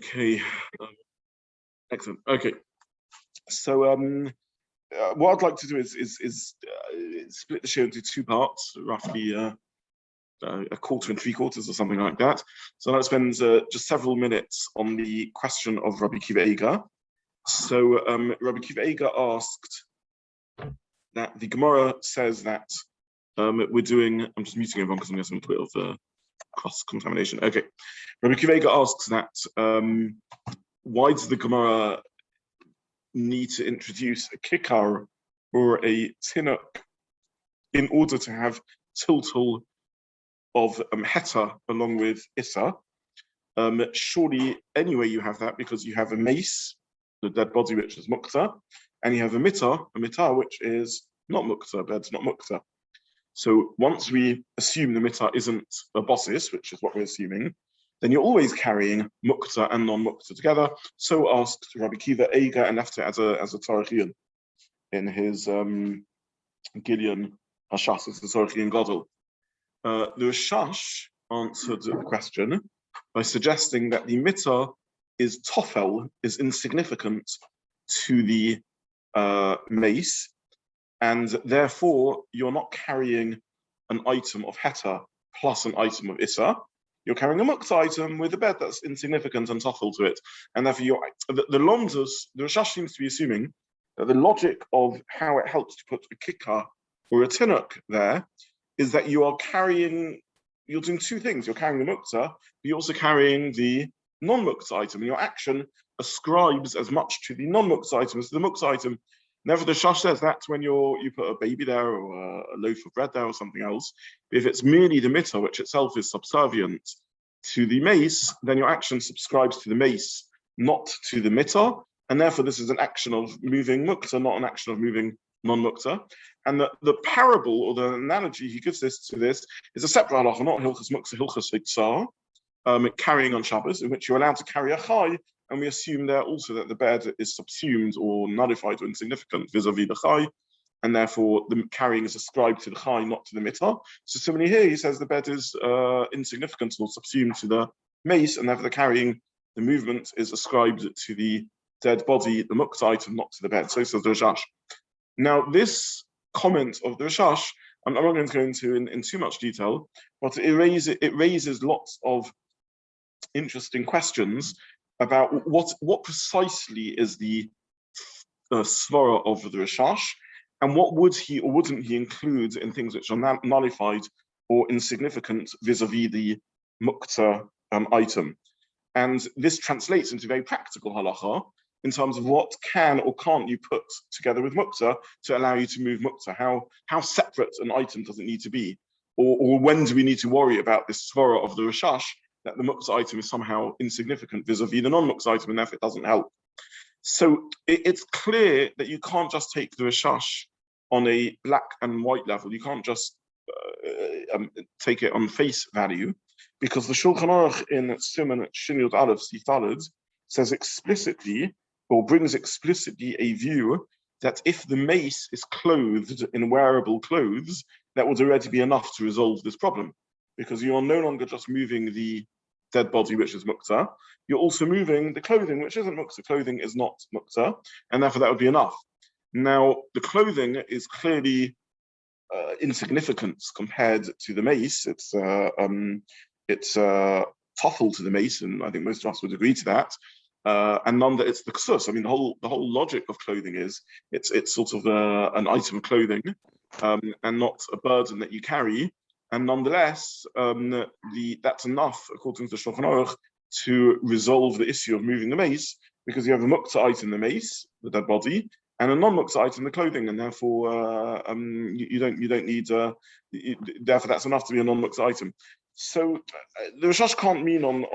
Okay, excellent. Okay, so what I'd like to do is split the show into two parts, roughly a quarter and three quarters or something like that. So I'll spend just several minutes on the question of Rabbi Akiva Eiger. So Rabbi Akiva Eiger asked that the Gemara says that we're doing. I'm just muting everyone because I'm getting a bit of cross-contamination. Okay, Rabbi Akiva Eiger asks that why does the Gemara need to introduce a kikar or a tinuk in order to have tiltal of heta along with issa? Surely anyway you have that because you have a mace, the dead body, which is Muktza, and you have a mitar, which is not Muktza, bed's not Muktza. So once we assume the mitar isn't a bossis, which is what we're assuming, then you're always carrying Muktza and non-Muktza together. So asked Rabbi Akiva Eiger and left it as a Tzarachian in his Gillian Hashas, as the Tzarachian Gadol. The Rishash answered the question by suggesting that the mitar is tofel, is insignificant to the mace, and therefore you're not carrying an item of heta plus an item of issa. You're carrying a Muktza item with a bed that's insignificant and tofel to it, and therefore the Rishash seems to be assuming that the logic of how it helps to put a kikar or a tinuk there is that you're doing two things. You're carrying the Muktza, but you're also carrying the non-Muktza item. And your action ascribes as much to the non-Muktza item as to the Muktza item. Never the Shash says that when you put a baby there or a loaf of bread there or something else. If it's merely the mitar, which itself is subservient to the mace, then your action subscribes to the mace, not to the mitar. And therefore this is an action of moving Muktza, not an action of moving non-Muktza. And the parable or the analogy he gives to this is a separate halacha, not Hilchas Muktza, Hilchas Hitzah, carrying on Shabbos, in which you're allowed to carry a chai, and we assume there also that the bed is subsumed or nullified or insignificant vis-a-vis the chai, and therefore the carrying is ascribed to the chai, not to the mitar. So similarly here, he says the bed is insignificant or subsumed to the mace, and therefore the carrying, the movement is ascribed to the dead body, the Muktza item, not to the bed. So says the Rishash. Now this comment of the Rishash, I'm not going to go into in too much detail, but it raises lots of interesting questions about what precisely is the svara of the Rishash, and what would he or wouldn't he include in things which are nullified or insignificant vis-a-vis the Muktza item. And this translates into very practical halacha in terms of what can or can't you put together with Muktza to allow you to move Muktza. How separate an item does it need to be? Or when do we need to worry about this svara of the Rishash that the Muktza item is somehow insignificant vis-a-vis the non-Muktza item, and therefore it doesn't help. So it's clear that you can't just take the Rishash on a black and white level. You can't just take it on face value, because the Shulchan Aruch in Siman Shin Yud Aleph Sif Daled says explicitly, or brings explicitly, a view that if the mace is clothed in wearable clothes, that would already be enough to resolve this problem, because you are no longer just moving the dead body, which is Muktza, you're also moving the clothing, which isn't Muktza. Clothing is not Muktza, and therefore that would be enough. Now, the clothing is clearly insignificant compared to the mace. It's toffel to the mace, and I think most of us would agree to that. And none that it's the ksus. I mean, the whole logic of clothing is it's sort of an item of clothing, and not a burden that you carry. And nonetheless, that's enough, according to the Shulchan Aruch, to resolve the issue of moving the mace, because you have a Muktza item, the mace, the dead body, and a non-Muktza item, the clothing, and therefore you don't need. Therefore, that's enough to be a non-Muktza item. So the Rishash can't mean on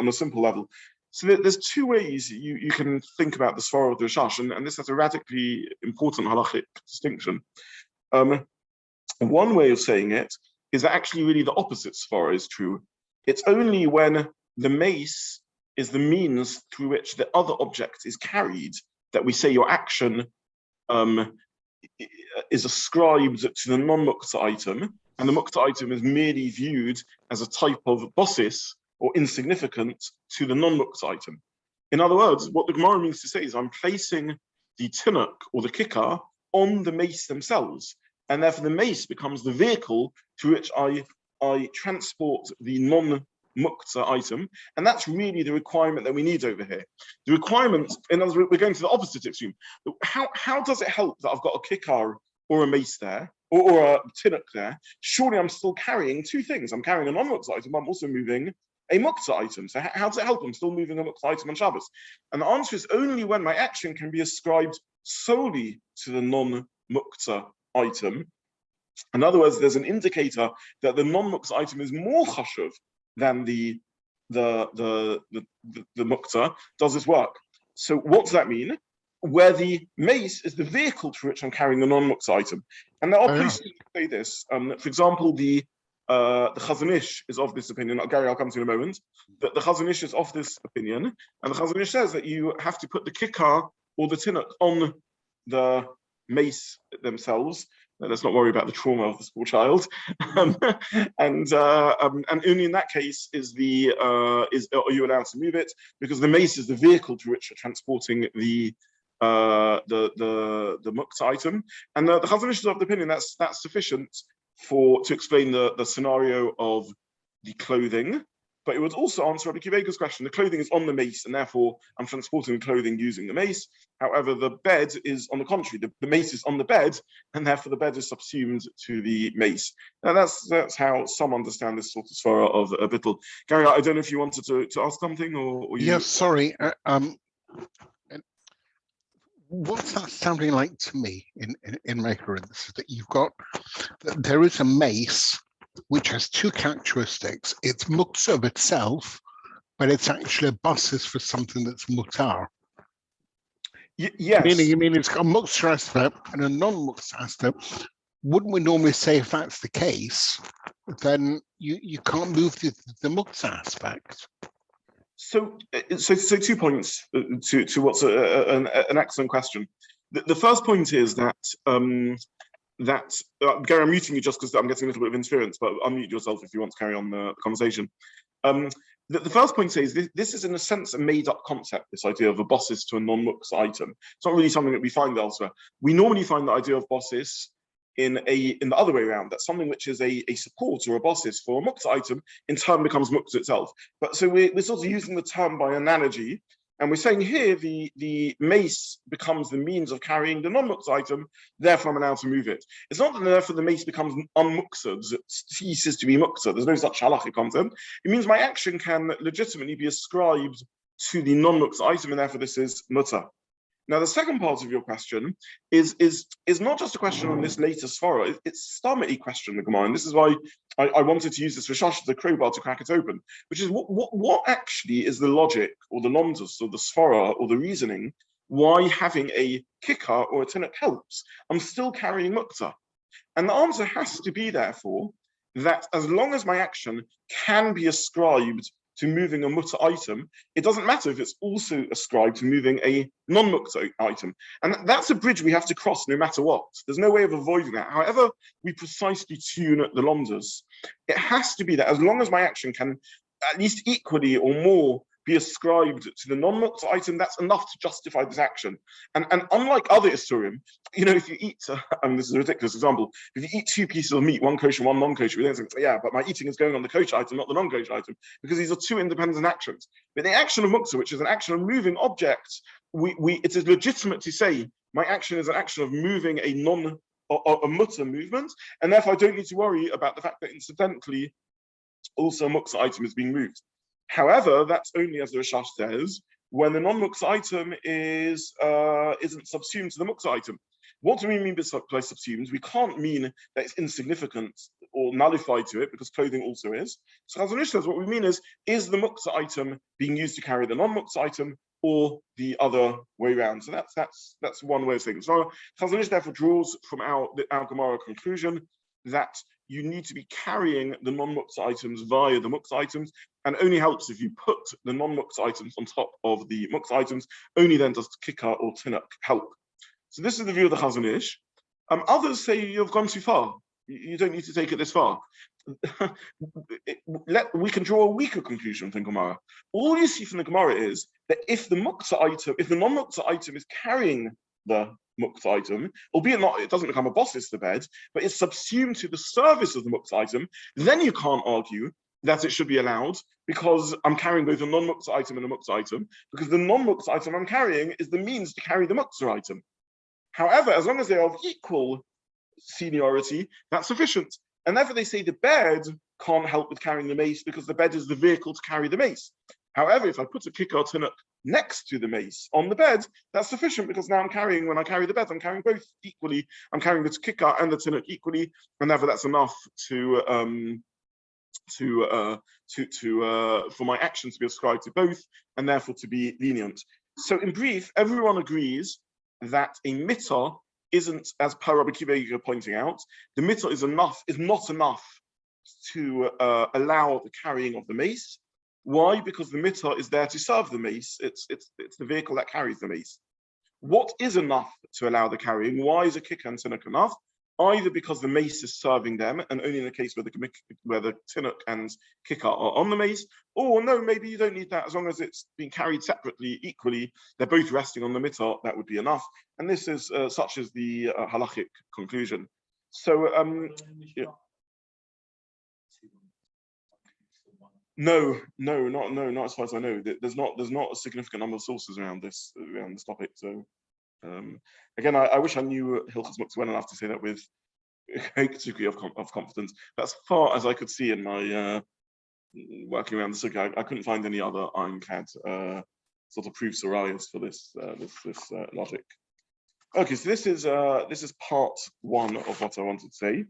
a simple level. So there's two ways you can think about the svara of the Rishash, and this has a radically important halachic distinction. One way of saying it is that actually really the opposite svara is true. It's only when the mace is the means through which the other object is carried that we say your action is ascribed to the non-Muktza item, and the Muktza item is merely viewed as a type of bossis or insignificant to the non-Muktza item. In other words, what the Gemara means to say is I'm placing the tinuk or the kikkar on the mace themselves, and therefore the mace becomes the vehicle through which I transport the non-Muktza item, and that's really the requirement that we need over here. The requirement, in other words, we're going to the opposite extreme. How does it help that I've got a kikkar or a mace there, or a tinuk there? Surely I'm still carrying two things. I'm carrying a non-Muktza item, but I'm also moving a Muktza item. So how does it help? I'm still moving a Muktza item on Shabbos. And the answer is only when my action can be ascribed solely to the non-Muktza item. In other words, there's an indicator that the non-Muktza item is more chashuv than the Muktza does its work. So what does that mean? Where the mace is the vehicle through which I'm carrying the non-Muktza item. And there are places that say this. For example, the Chazon Ish is of this opinion. Gary, I'll come to in a moment. The Chazon Ish is of this opinion, and the Chazon Ish says that you have to put the kikkar or the tinuk on the mace themselves. Let's not worry about the trauma of the small child, and only in that case are you allowed to move it, because the mace is the vehicle through which you're transporting the Muktza item. And the Chazon Ish is of the opinion that's sufficient to explain the scenario of the clothing, but it would also answer Rabbi Kivega's question. The clothing is on the mace, and therefore I'm transporting the clothing using the mace. However, the bed is on the contrary. The mace is on the bed, and therefore the bed is subsumed to the mace. Now that's how some understand this sort of svara of a bittul. Gary, I don't know if you wanted to ask something, or you... Yes, sorry. What's that sounding like to me in my ignorance is that there is a mace which has two characteristics. It's Muktza itself, but it's actually a basis for something that's mutar. Yes. Meaning it's got a Muktza aspect and a non-Muktza aspect. Wouldn't we normally say if that's the case, then you can't move the Muktza aspect? So 2 points to what's an excellent question. The first point is that Gary, I'm muting you just because I'm getting a little bit of interference, but unmute yourself if you want to carry on the conversation. The first point says this is in a sense a made-up concept, this idea of a bossis to a non-Muktza item. It's not really something that we find elsewhere. We normally find the idea of bossis in the other way around, that something which is a support or a bossis for a Muktza item in turn becomes Muktza itself. But so we're sort of using the term by analogy, and we're saying here the mace becomes the means of carrying the non-Muktza item, therefore I'm allowed to move it. It's not that therefore the mace becomes unmuktza, it ceases to be Muktza. There's no such halachic concept. It means my action can legitimately be ascribed to the non-Muktza item, and therefore this is mutter. Now, the second part of your question is not just a question on this latest svara, it's a stomachy question, the Gemara, and this is why I wanted to use this Rishash as a crowbar to crack it open, which is what actually is the logic or the lomdus or the svara or the reasoning why having a kikkar or a tinuk helps? I'm still carrying muktza. And the answer has to be, therefore, that as long as my action can be ascribed to moving a mutter item, it doesn't matter if it's also ascribed to moving a non-mutter item. And that's a bridge we have to cross no matter what. There's no way of avoiding that. However we precisely tune the lomdas, it has to be that as long as my action can at least equally or more be ascribed to the non-muktza item, that's enough to justify this action. And unlike other isurim, if you eat, and this is a ridiculous example, if you eat 2 pieces of meat, one kosher, one non-kosher, we don't think, yeah, but my eating is going on the kosher item, not the non-kosher item, because these are 2 independent actions. But the action of muktzah, which is an action of moving objects, it is legitimate to say my action is an action of moving a mutter movement, and therefore I don't need to worry about the fact that incidentally also a muktzah item is being moved. However, that's only, as the Rishash says, when the non-Muktza item isn't subsumed to the Muktza item. What do we mean by subsumed? We can't mean that it's insignificant or nullified to it, because clothing also is. So Chazon Ish says what we mean is the Muktza item being used to carry the non-Muktza item, or the other way around? So that's one way of saying it. So Chazon Ish therefore draws from our Gemara conclusion that you need to be carrying the non-Muktza items via the Muktza items, and only helps if you put the non-Muktza items on top of the Muktza items. Only then does kikkar or tinuk help. So this is the view of the Chazon Ish. Others say you've gone too far. You don't need to take it this far. We can draw a weaker conclusion from Gemara. All you see from the Gemara is that if the Muktza item, if the non-Muktza item is carrying the Muktza item, albeit not, it doesn't become a bosses to the bed, but it's subsumed to the service of the Muktza item, then you can't argue that it should be allowed because I'm carrying both a non-Muktza item and a Muktza item, because the non-Muktza item I'm carrying is the means to carry the Muktza item. However, as long as they're of equal seniority, that's sufficient. And therefore they say the bed can't help with carrying the mace because the bed is the vehicle to carry the mace. However, if I put a kikkar tinuk next to the mace on the bed, that's sufficient because now when I carry the bed, I'm carrying both equally. I'm carrying the kikkar and the tinuk equally, and therefore that's enough for my action to be ascribed to both, and therefore to be lenient. So in brief, everyone agrees that a mitzvah isn't, as per Rabbi Kiva pointing out, the mitzvah is not enough to allow the carrying of the mace. Why? Because the mitzvah is there to serve the mace. It's the vehicle that carries the mace. What is enough to allow the carrying? Why is a kikkar and tinuk enough? Either because the mace is serving them, and only in the case where the tinuk and kikkar are on the mace, or no, maybe you don't need that as long as it's being carried separately, equally, they're both resting on the mitzvah, that would be enough. And this is such as the halachic conclusion. So, yeah. No, not as far as I know. There's not a significant number of sources around this topic. So. Again, I wish I knew Hilchos Muktza well enough to say that with a great degree of confidence. But as far as I could see in my working around the sukkah, I couldn't find any other ironclad sort of proofs or ayahs for this logic. Okay, so this is part one of what I wanted to say.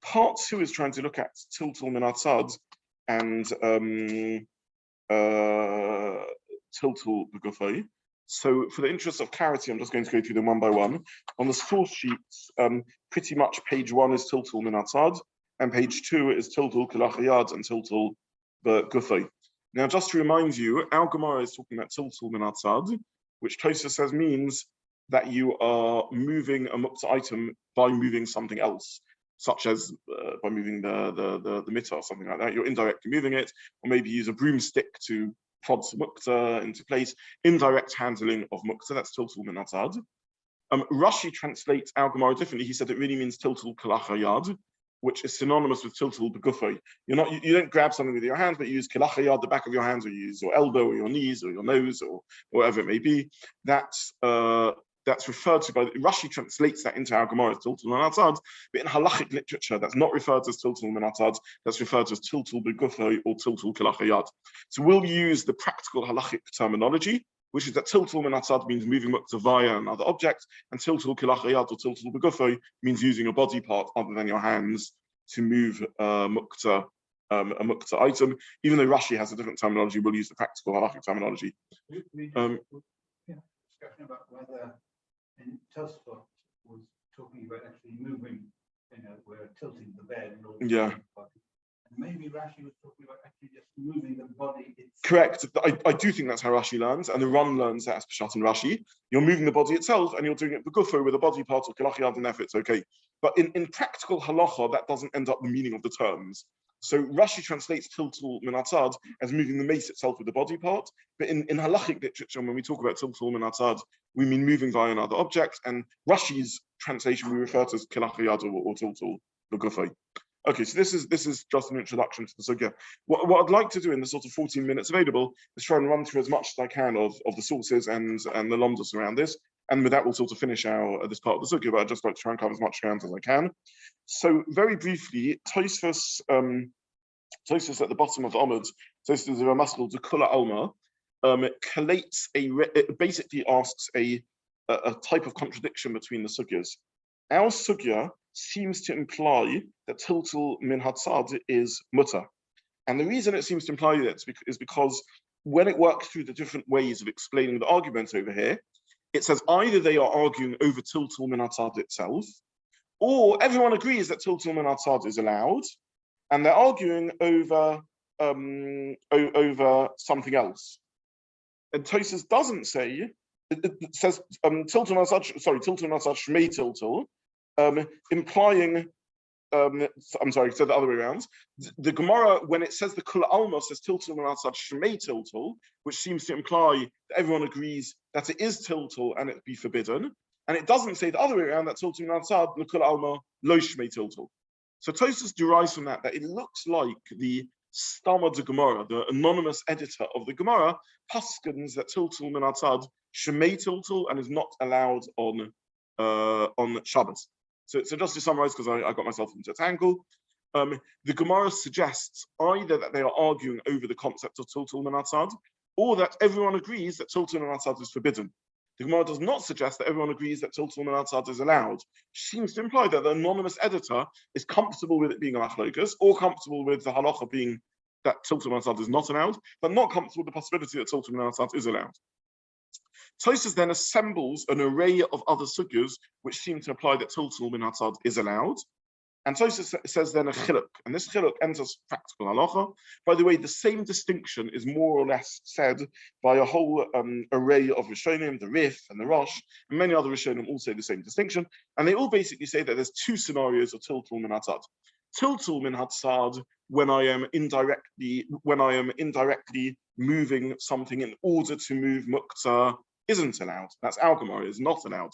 Part two is trying to look at tiltul min hatzad and tiltul b'gufay. So for the interest of clarity, I'm just going to go through them one by one. On the source sheets, pretty much page 1 is tiltul min hatzad, and page 2 is tiltul kelachayad and tiltul b'gufay. Now, just to remind you, our Gemara is talking about tiltul min hatzad, which Tosfos says means that you are moving a Muktza item by moving something else, such as by moving the mitzvah or something like that. You're indirectly moving it, or maybe use a broomstick to prod Muktza into place. Indirect handling of Muktza, that's tiltul min hatzad. Rashi translates our Gemara differently. He said it really means tiltul kelachayad, which is synonymous with tiltul b'gufay. You don't grab something with your hands, but you use kelachayad, the back of your hands, or you use your elbow or your knees or your nose or whatever it may be. That's referred to by Rashi translates that into our Gemara as tiltul min hatzad, but in halachic literature, that's not referred to as tiltul min hatzad, that's referred to as tiltul b'gufay or tiltul kelachayad. So we'll use the practical halachic terminology, which is that tiltul min hatzad means moving Muktza via another object, and tiltul kelachayad or tiltul b'gufay means using a body part other than your hands to move a Muktza item. Even though Rashi has a different terminology, we'll use the practical halachic terminology. Discussion about whether in Tosfos was talking about actually moving, we're tilting the bed. Yeah. And maybe Rashi was talking about actually just moving the body itself. Correct. I do think that's how Rashi learns, and the Ron learns that as Peshat and Rashi. You're moving the body itself, and you're doing it b'gufo with a body part or kelachayad, and therefore it's okay. But in practical halacha, that doesn't end up the meaning of the terms. So Rashi translates tiltul min hatzad as moving the mace itself with the body part, but in halachic literature, when we talk about tiltul min hatzad, we mean moving via another object, and Rashi's translation we refer to as kelachayad or tiltul b'gufay. Okay, so this is just an introduction to the sugya. What I'd like to do in the sort of 14 minutes available is try and run through as much as I can of the sources and the lomdus around this, and with that we'll sort of finish this part of the sugya. But I'd just like to try and cover as much ground as I can. So very briefly, Tosfos at the bottom of the Amud, Tosfos is a masechta to Kula Alma, collates it basically asks a type of contradiction between the sugyas. Our sugya seems to imply that tiltul min hatzad is mutter. And the reason it seems to imply that is because when it works through the different ways of explaining the arguments over here, it says either they are arguing over tiltul min hatzad itself, or everyone agrees that tiltul min hatzad is allowed, and they're arguing over something else. And Tosfos doesn't say, it says tiltul min hatzad shmei tiltul, implying I'm sorry, so the other way around. The Gemara, when it says the Kula Alma says Tiltul min Atzad Shmei Tiltul, which seems to imply that everyone agrees that it is Tiltul and it be forbidden. And it doesn't say the other way around, that Tiltul min Atzad the Kula Alma Lo Shmei Tiltul. So Tosfos derives from that it looks like the Stama de Gemara, the anonymous editor of the Gemara, paskins that Tiltul min Atzad Shmei Tiltul and is not allowed on Shabbos. So just to summarize, because I got myself into a tangle, the Gemara suggests either that they are arguing over the concept of Tiltul min Atzad, or that everyone agrees that Tiltul min Atzad is forbidden. The Gemara does not suggest that everyone agrees that Tiltul min Atzad is allowed. She seems to imply that the anonymous editor is comfortable with it being a machlokas, or comfortable with the halacha being that Tiltul min Atzad is not allowed, but not comfortable with the possibility that Tiltul min Atzad is allowed. Tosfos then assembles an array of other sugyas which seem to imply that Tiltul min Atzad is allowed. And Tosfos says then a chiluk, and this chiluk enters practical halacha. By the way, the same distinction is more or less said by a whole array of Rishonim, the Rif and the Rosh, and many other Rishonim all say the same distinction. And they all basically say that there's two scenarios of Tiltul min Atzad. Tiltul min Atzad, when I am indirectly moving something in order to move Muktza, isn't allowed. That's our Gemara, is not allowed.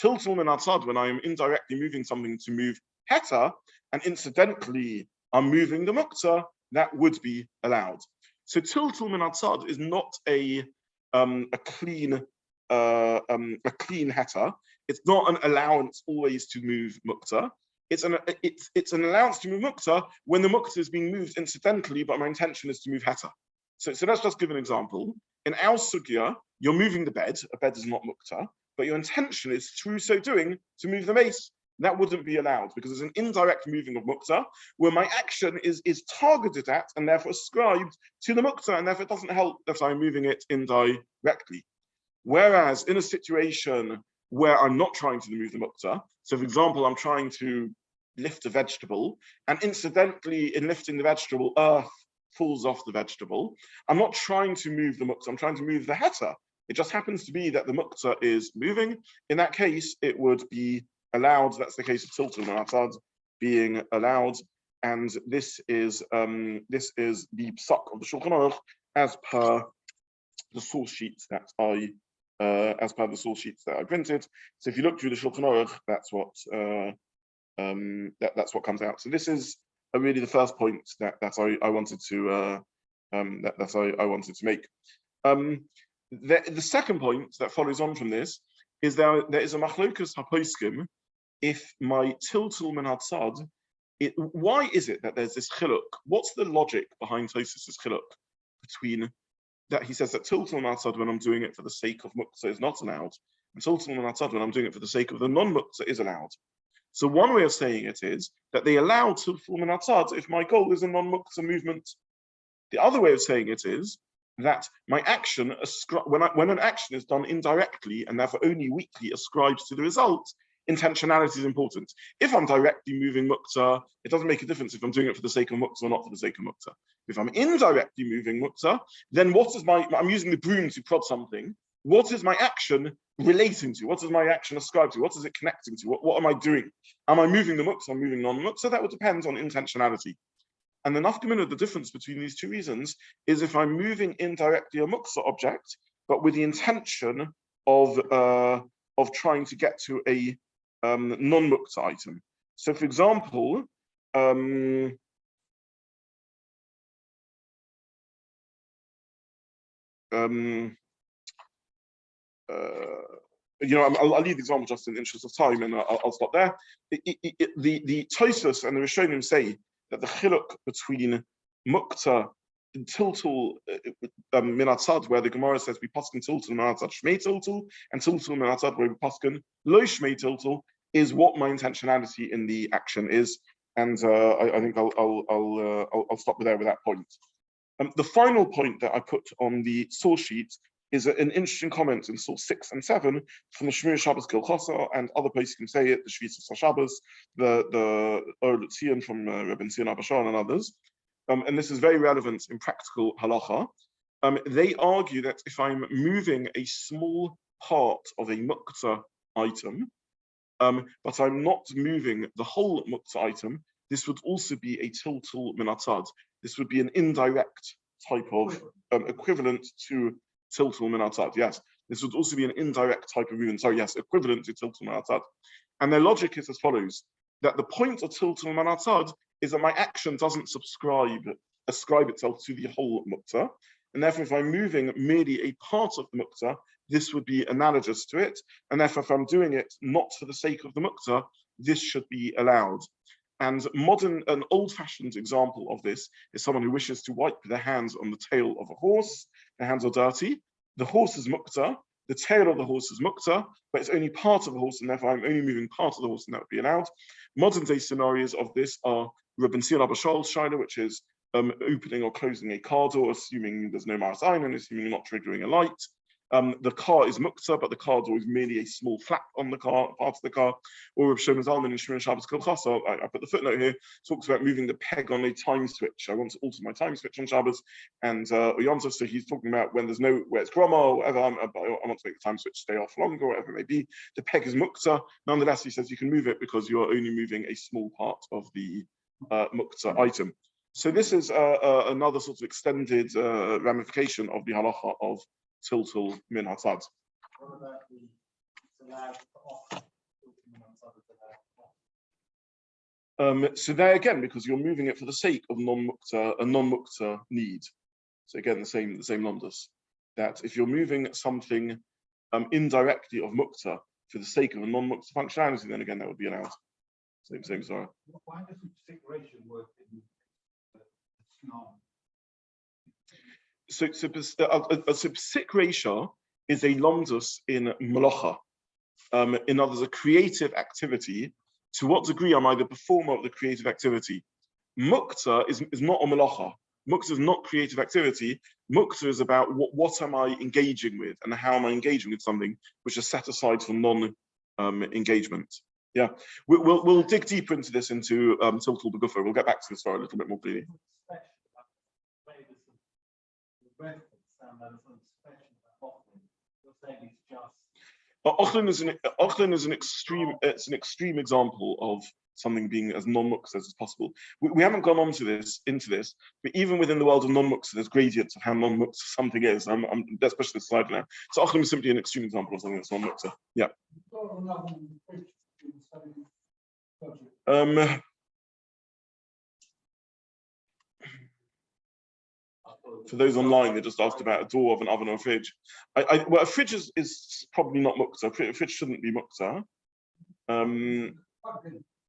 Tiltul min Atzad, when I am indirectly moving something to move Heta, and incidentally I'm moving the Muktza, that would be allowed. So Tiltul min Atzad is not a clean Heta. It's not an allowance always to move Muktza. It's an allowance to move Muktza when the Muktza is being moved incidentally, but my intention is to move Heta. So let's just give an example. In our sugya, you're moving the bed. A bed is not Muktza, but your intention is through so doing to move the mace. That wouldn't be allowed because it's an indirect moving of Muktza where my action is targeted at and therefore ascribed to the Muktza, and therefore it doesn't help that I'm moving it indirectly. Whereas in a situation where I'm not trying to move the Muktza, so for example, I'm trying to lift a vegetable, and incidentally in lifting the vegetable, earth falls off the vegetable. I'm not trying to move the Muktza, I'm trying to move the Heta. It just happens to be that the Muktza is moving. In that case, it would be allowed. That's the case of Tiltul min Atzad being allowed, and this is the psak of the Shulchan Aruch as per the source sheets that I printed. So if you look through the Shulchan Aruch, that's what comes out. So this is really the first point that I wanted to make. The second point that follows on from this is there is a machlokas haposkim. If my Tiltul min Atzad, why is it that there's this chiluk? What's the logic behind Tosfos' chiluk between that he says that Tiltul min Atzad when I'm doing it for the sake of Muktza is not allowed, and Tiltul min Atzad when I'm doing it for the sake of the non-Muktza is allowed? So one way of saying it is that they allow Tiltul min Atzad if my goal is a non-Muktza movement. The other way of saying it is that my action, when an action is done indirectly and therefore only weakly ascribed to the result, intentionality is important. If I'm directly moving Muktza, it doesn't make a difference if I'm doing it for the sake of Muktza or not for the sake of Muktza. If I'm indirectly moving Muktza, then I'm using the broom to prod something. What is my action relating to? What is my action ascribed to? What is it connecting to? What am I doing? Am I moving the Muktza? I'm moving non-Muktza? That would depend on intentionality. And the nafkamina, the difference between these two reasons is if I'm moving indirectly a Muktza object, but with the intention of trying to get to a non-Muktza item. So for example, I'll leave the example just in the interest of time, and I'll stop there. The Tosfos and the Rishonim say that the chiluk between Muktza and Tiltul min Atzad, where the Gemara says we paskin Tiltul min Atzad Shmei Tiltul, and Tiltul min Atzad where we paskin Lo Shmei Tiltul, is what my intentionality in the action is, and I think I'll stop there with that point. The final point that I put on the source sheet is an interesting comment in source 6 and 7 from the Shmir Shabbos Gilchosa, and other places can say it, the Shvitzas Shabbos, the Or Tzion from Rabbi Tzion Abashon and others. And this is very relevant in practical halacha. They argue that if I'm moving a small part of a Muktza item, but I'm not moving the whole Muktza item, this would also be a tiltul min hatzad. This would be an indirect type of equivalent to tiltul min hatzad. Yes, this would also be an indirect type of movement. Sorry, yes, equivalent to tiltul min hatzad. And their logic is as follows: that the point of tiltul min hatzad is that my action doesn't ascribe itself to the whole Muktza, and therefore if I'm moving merely a part of the Muktza, this would be analogous to it, and therefore if I'm doing it not for the sake of the Muktza, this should be allowed. And an old-fashioned example of this is someone who wishes to wipe their hands on the tail of a horse. Their hands are dirty. The horse is Muktza. The tail of the horse is Muktza, but it's only part of the horse, and therefore I'm only moving part of the horse, and that would be allowed. Modern-day scenarios of this are Rabbi Zobin Shiur, which is opening or closing a car door, assuming there's no maras ein and assuming not triggering a light. The car is Muktza, but the car door is merely a small flap on the car, part of the car. Or Rabbi Zobin in Shiur Shabbos, I put the footnote here, talks about moving the peg on a time switch. I want to alter my time switch on Shabbos, and so he's talking about when where it's groma or whatever, I want to make the time switch stay off longer, or whatever it may be. The peg is Muktza. Nonetheless, he says you can move it because you are only moving a small part of the Muktza item. So this is another sort of extended ramification of the halacha of tiltul min hatzad. What about it's allowed to offer tiltul min hatzad? So there again, because you're moving it for the sake of a non-Muktza need. So again, the same lomdus, that if you're moving something indirectly of Muktza for the sake of a non-Muktza functionality, then again that would be allowed. Same sorry. Why doesn't separation work in Snom? So psik reisha is a lomdus in melacha. In other words, a creative activity. To what degree am I the performer of the creative activity? Muktza is not a melacha. Muktza is not creative activity. Muktza is about what am I engaging with and how am I engaging with something which is set aside for non-engagement. Yeah, we'll dig deeper into this into tiltul begufa. We'll get back to this story a little bit more clearly. Ochlin is an extreme. It's an extreme example of something being as non-Muktza as possible. We haven't gone into this, but even within the world of non-Muktza, there's gradients of how non-Muktza something is. Let's push this slide now. So Ochlin is simply an extreme example of something that's non-Muktza. Yeah. For those online, they just asked about a door of an oven or a fridge. Well, a fridge is probably not Muktza. A fridge shouldn't be Muktza.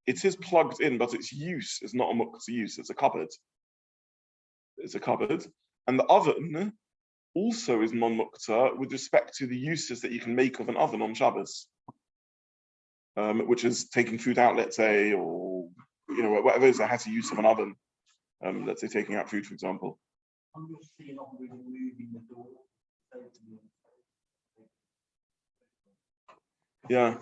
It is plugged in, but its use is not a Muktza use. It's a cupboard. It's a cupboard. And the oven also is non-Muktza with respect to the uses that you can make of an oven on Shabbos, which is taking food out, let's say, or whatever is a heter use of an oven. Let's say taking out food, for example. I'm just seeing on moving the door. Yeah.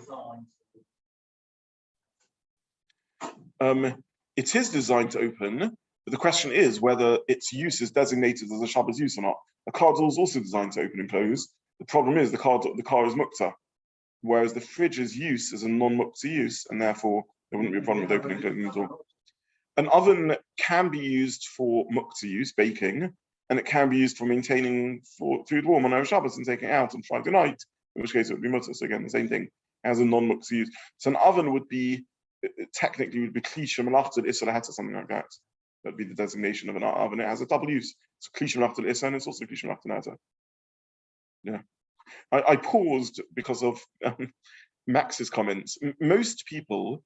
It is designed to open, but the question is whether its use is designated as a Shabbos use or not. A car door is also designed to open and close. The problem is the car is Muktza, whereas the fridge's use is a non-Muktza use, and therefore there wouldn't be a problem with opening and closing the door. An oven can be used for Muktza use, baking, and it can be used for maintaining food warm on Erev Shabbos and taking it out on Friday night, in which case it would be mutter. So again, the same thing as a non-Muktza use. So an oven would be technically klisha melachot issa laheta, something like that. That'd be the designation of an oven. It has a double use. It's klisha melachot issa and it's also klisha melachot laheta. Yeah. I paused because of Max's comments. Most people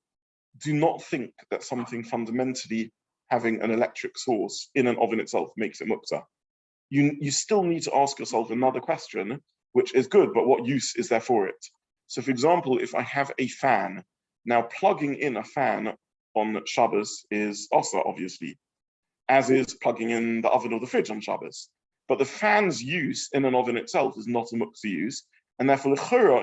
do not think that something fundamentally having an electric source in an oven itself makes it Muktza. You still need to ask yourself another question, which is good, but what use is there for it? So for example, if I have a fan, now plugging in a fan on Shabbos is also obviously, as is plugging in the oven or the fridge on Shabbos. But the fan's use in an oven itself is not a Muktza use, and therefore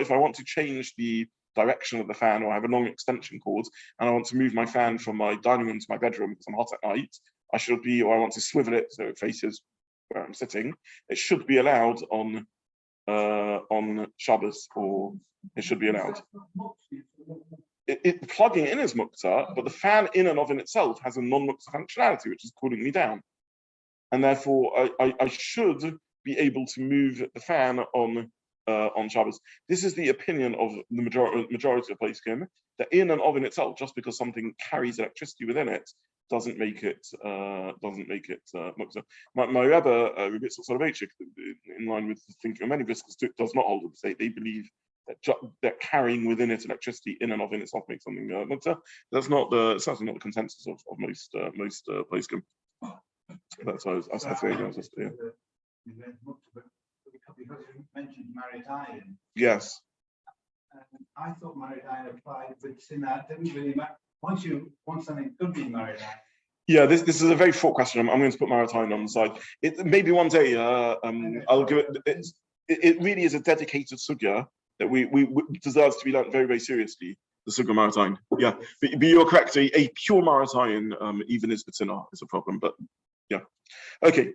if I want to change the direction of the fan, or I have a long extension cord and I want to move my fan from my dining room to my bedroom because I'm hot at night, or I want to swivel it so it faces where I'm sitting, it should be allowed on Shabbos, or it should be allowed. plugging in is Muktza, but the fan in and of in itself has a non-Muktza functionality, which is cooling me down. And therefore, I should be able to move the fan on Shabbos. This is the opinion of the majority of poskim, that in and of in itself, just because something carries electricity within it, doesn't make it Muktza. My Rebbe, Rabbi Zobin, in line with the thinking of many briskers, does not hold it. They believe that carrying within it electricity in and of in itself makes something Muktza. That's certainly not the consensus of most poskim. That's what I was saying. Because you mentioned Maritayan. Yes. I thought Maritayan applied, but in that didn't really matter. Once something could be Maritayan. Yeah, this is a very short question. I'm going to put Maritayan on the side. Maybe one day I'll give it. It really is a dedicated sugya that we deserves to be learned very, very seriously. The sugya Maritayan. Yeah, but you're correct. A pure Maritayan, even is Batina, is a problem. But yeah, okay.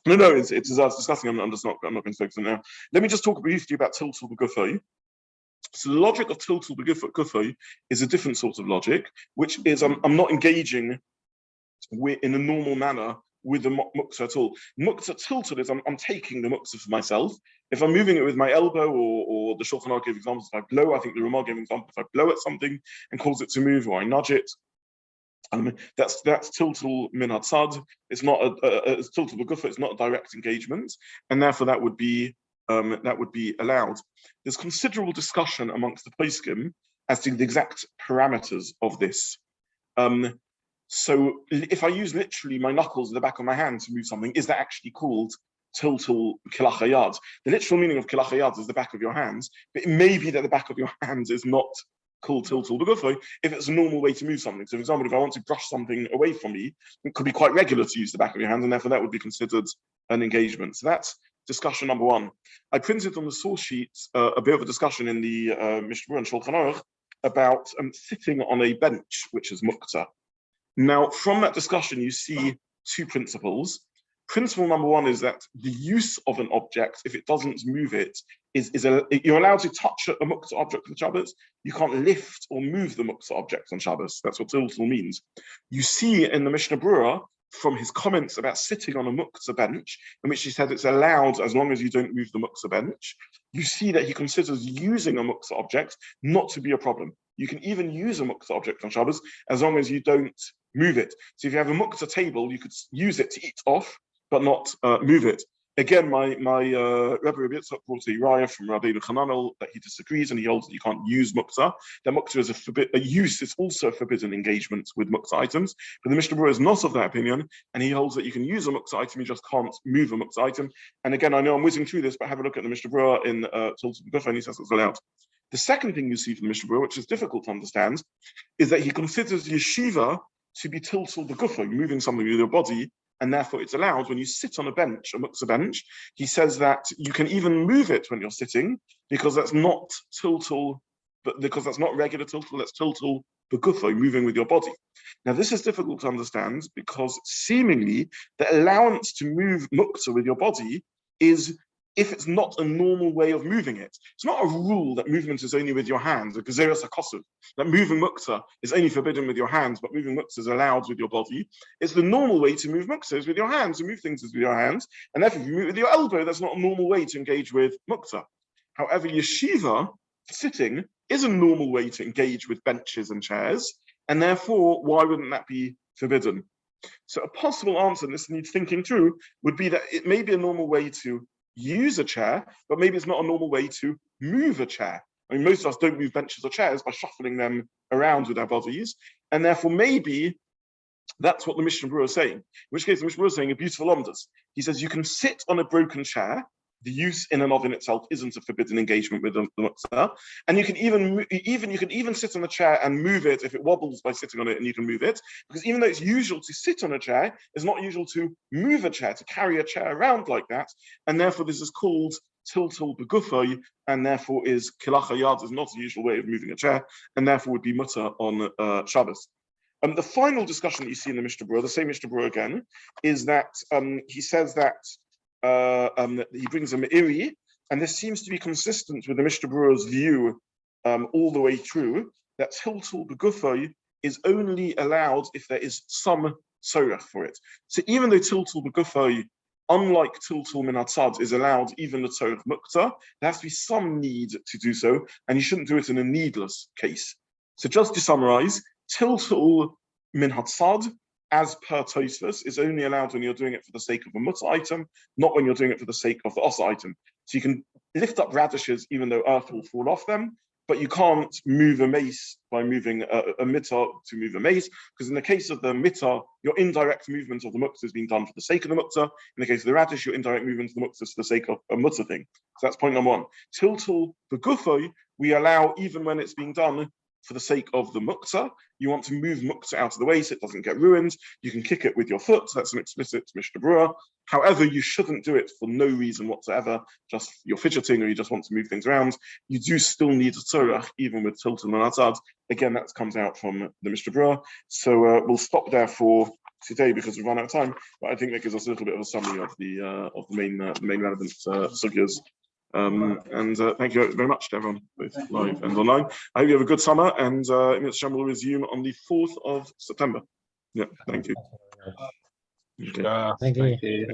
No, it deserves discussing. I'm not going to focus on it now. Let me just talk briefly about tiltul b'gufay. So the logic of tiltul b'gufay is a different sort of logic, which is I'm not engaging in a normal manner with the muktza at all. Muktza tiltul is I'm taking the muktza for myself. If I'm moving it with my elbow, or the Shulchan Aruch gave examples, if I blow, I think the Ramah gave an example, if I blow at something and cause it to move, or I nudge it, that's tiltul min hatzad. It's not it's tiltul b'gufa. It's not a direct engagement, and therefore that would be allowed. There's considerable discussion amongst the poskim as to the exact parameters of this. So if I use literally my knuckles at the back of my hand to move something, is that actually called tiltul kilachayad? The literal meaning of kilachayad is the back of your hands, but it may be that the back of your hands is not called tiltul b'gufay if it's a normal way to move something. So for example, if I want to brush something away from me, it could be quite regular to use the back of your hands, and therefore that would be considered an engagement. So that's discussion number one. I printed on the source sheet a bit of a discussion in the Mishnah and Shulchan Aruch about sitting on a bench, which is Muktza. Now, from that discussion, you see two principles. Principle number one is that the use of an object, if it doesn't move it, you're allowed to touch a Muktza object on Shabbos. You can't lift or move the Muktza object on Shabbos. That's what tiltul means. You see in the Mishnah Berurah, from his comments about sitting on a Muktza bench, in which he said it's allowed as long as you don't move the Muktza bench, you see that he considers using a Muktza object not to be a problem. You can even use a Muktza object on Shabbos as long as you don't move it. So if you have a Muktza table, you could use it to eat off, but not move it. Again, my Rebbe Rabbi Yitzchak brought a raya from Rabbi Hananel that he disagrees, and he holds that you can't use Muktza. That Muktza is a use is also a forbidden engagement with Muktza items. But the Mishnah Berurah is not of that opinion, and he holds that you can use a Muktza item, you just can't move a Muktza item. And again, I know I'm whizzing through this, but have a look at the Mishnah Berurah in Tiltul B'Gufay, and he says it's allowed. The second thing you see from the Mishnah Berurah, which is difficult to understand, is that he considers yeshiva to be Tiltul B'Gufay, moving something with your body, and therefore it's allowed when you sit on a bench, a Muktza bench. He says that you can even move it when you're sitting, because that's not tiltul, but because that's not regular tiltul, that's tiltul b'gufay, moving with your body. Now this is difficult to understand because seemingly the allowance to move Muktza with your body is if it's not a normal way of moving it. It's not a rule that movement is only with your hands, a gezeras hakosov, that moving Muktza is only forbidden with your hands, but moving Muktza is allowed with your body. It's the normal way to move Muktza is with your hands, to move things is with your hands, and therefore if you move with your elbow, that's not a normal way to engage with Muktza. However, yeshiva, sitting, is a normal way to engage with benches and chairs, and therefore, why wouldn't that be forbidden? So a possible answer, and this needs thinking through, would be that it may be a normal way to use a chair, but maybe it's not a normal way to move a chair. I mean, most of us don't move benches or chairs by shuffling them around with our bodies, and therefore maybe that's what the Mishnah Berurah is saying. In which case, the Mishnah Berurah is saying a beautiful omdas. He says you can sit on a broken chair. The use in and of in itself isn't a forbidden engagement with the Muktza, and you can even sit on the chair and move it if it wobbles by sitting on it, and you can move it, because even though it's usual to sit on a chair, it's not usual to move a chair, to carry a chair around like that, and therefore this is called tiltul b'gufay, and therefore is kilachayad is not the usual way of moving a chair, and therefore would be mutter on Shabbos. The final discussion that you see in the Mishnah Berurah, the same Mishnah Berurah again, is that he says that he brings a me'iri, and this seems to be consistent with the Mishnah Berurah's view all the way through, that tiltul begufay is only allowed if there is some sorach for it. So even though tiltul begufay, unlike tiltul min hatzad, is allowed even the tzorech Muktza, there has to be some need to do so, and you shouldn't do it in a needless case. So just to summarize, tiltul min hatzad, as per Tosfos, is only allowed when you're doing it for the sake of a mutter item, not when you're doing it for the sake of the osa item. So you can lift up radishes even though earth will fall off them, but you can't move a mace by moving a mitter to move a mace, because in the case of the mitter, your indirect movement of the muktzah is being done for the sake of the muktzah. In the case of the radish, your indirect movement of the muktzah is for the sake of a mutter thing. So that's point number one. Tiltul begufay, we allow even when it's being done for the sake of the muktzah. You want to move muktzah out of the way so it doesn't get ruined. You can kick it with your foot. So that's an explicit Mishnah Berurah. However, you shouldn't do it for no reason whatsoever, just you're fidgeting or you just want to move things around. You do still need a tzorach, even with tiltul and atzad. Again, that comes out from the Mishnah Berurah. So we'll stop there for today because we've run out of time. But I think that gives us a little bit of a summary of the main relevant sugyas. Thank you very much to everyone, both live and online. I hope you have a good summer, and BeChammah will resume on the 4th of September. Yeah, thank you. Okay. Thank you.